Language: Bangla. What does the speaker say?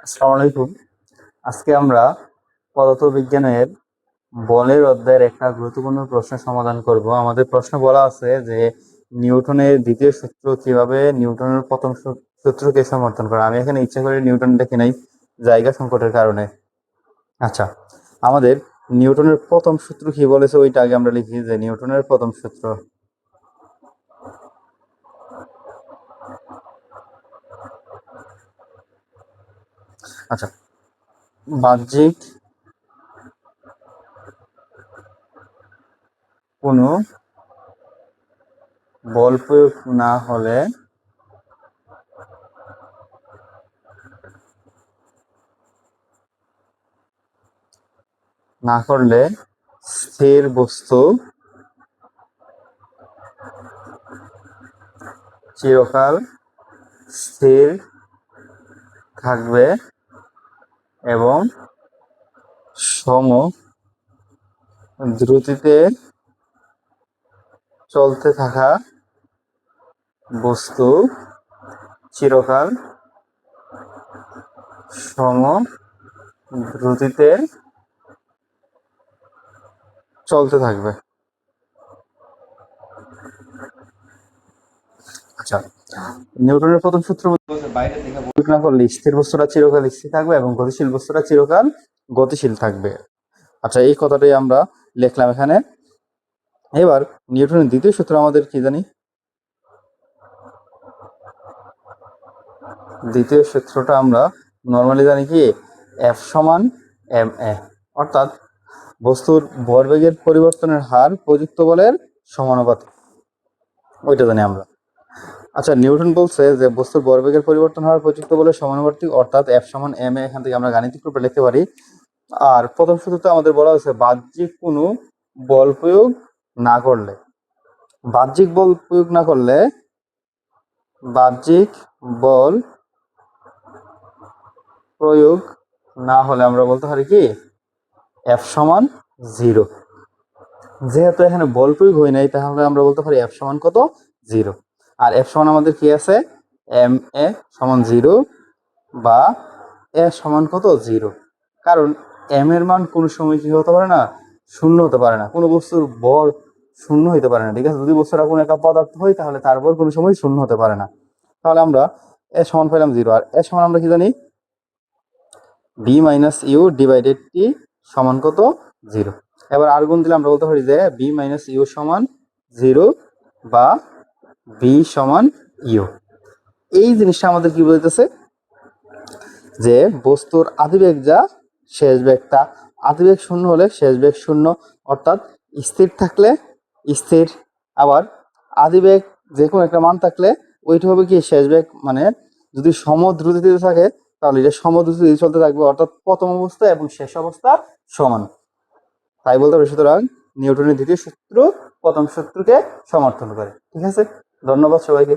আসসালামু আলাইকুম। আজকে আমরা পদার্থবিজ্ঞানের বলের অধ্যায়ের একটা গুরুত্বপূর্ণ প্রশ্নের সমাধান করব। আমাদের প্রশ্ন বলা আছে যে নিউটনের দ্বিতীয় সূত্র কিভাবে নিউটনের প্রথম সূত্রকে সমর্থন করে। আমি এখানে ইচ্ছা করে নিউটন দেখি নাই জায়গা সংকটের কারণে। আচ্ছা, আমাদের নিউটনের প্রথম সূত্র কি বলেছে ওইটা আগে আমরা লিখি যে নিউটনের প্রথম সূত্র। আচ্ছা, বাহ্যিক কোনো বল প্রয়োগ না করলে স্থির বস্তু চিরকাল স্থির থাকবে এবং সম দ্রুতিতে চলতে থাকা বস্তু চিরকাল সম দ্রুতিতে চলতে থাকবে। আচ্ছা, নিউটনের প্রথম সূত্র বাইরে থেকে প্রয়োগ না করলে স্থির বস্তুটা চিরকাল স্থির থাকবে এবং গতিশীল বস্তুটা চিরকাল গতিশীল থাকবে। আচ্ছা, এই কথাটাই আমরা লিখলাম এখানে। এবার নিউটনের দ্বিতীয় সূত্র আমাদের কি জানি? দ্বিতীয় সূত্রটা আমরা নর্মালি জানি কি এফ সমান এম এ, অর্থাৎ বস্তুর ভরবেগের পরিবর্তনের হার প্রযুক্ত বলের সমানুপাতিক, ওইটা জানি আমরা। আচ্ছা, নিউটন বলছে যে বস্তুর ভরবেগের পরিবর্তন হার প্রযুক্ত বলের সমানুপাতিক, অর্থাৎ এফ সমান এম এ। এখান থেকে আমরা গাণিতিক রূপে লিখতে পারি। আর প্রথম সূত্রতে আমাদের বলা হয়েছে বাহ্যিক কোনো বল প্রয়োগ না করলে, বাহ্যিক বল প্রয়োগ না করলে, বাহ্যিক বল প্রয়োগ না হলে আমরা বলতে পারি কি এফ সমান 0। যেহেতু এখানে বল প্রয়োগ হয় নাই, তাহলে আমরা বলতে পারি এফ সমান কত? 0। আর এফ সমান আমাদের কি আছে? এম এ সমান 0 বা এ সমান কত? 0। কারণ এম এর মান কোনো সময় কি হতে পারে না? শূন্য হতে পারে না। কোনো বস্তুর ভর শূন্য হতে পারে না, ঠিক আছে? যদি বস্তুটা কোনো একটা পদার্থ হয় তাহলে তার ভর কোনো সময় শূন্য হতে পারে না। তাহলে আমরা এ সমান পেলাম 0। আর এ সমান আমরা কি জানি? বি মাইনাস ইউ ডিভাইডেড টি সমান কত? 0। এবার আর গুণ দিলে আমরা বলতে পারি যে বি মাইনাস ইউ সমান 0 বা বি সমান ইউ। এই জিনিসটা আমাদের কি বলতেছে? যে বস্তুর আদিবেগ যা শেষ বেগ তা। আদিবেগ শূন্য হলে শেষ বেগ শূন্য, অর্থাৎ স্থির থাকলে স্থির। আবার আদিবেগ যে কোনো একটা মান থাকলে ওইটা হবে কি শেষ বেগ, মানে যদি সমদ্রুতিতে থাকে তাহলে এটা সমদ্রুতিতে চলতে থাকবে, অর্থাৎ প্রথম অবস্থা এবং শেষ অবস্থা সমান। তাই বলতে পারি সুতরাং নিউটনের দ্বিতীয় সূত্র প্রথম সূত্রকে সমর্থন করে। ঠিক আছে, ধন্যবাদ সবাইকে।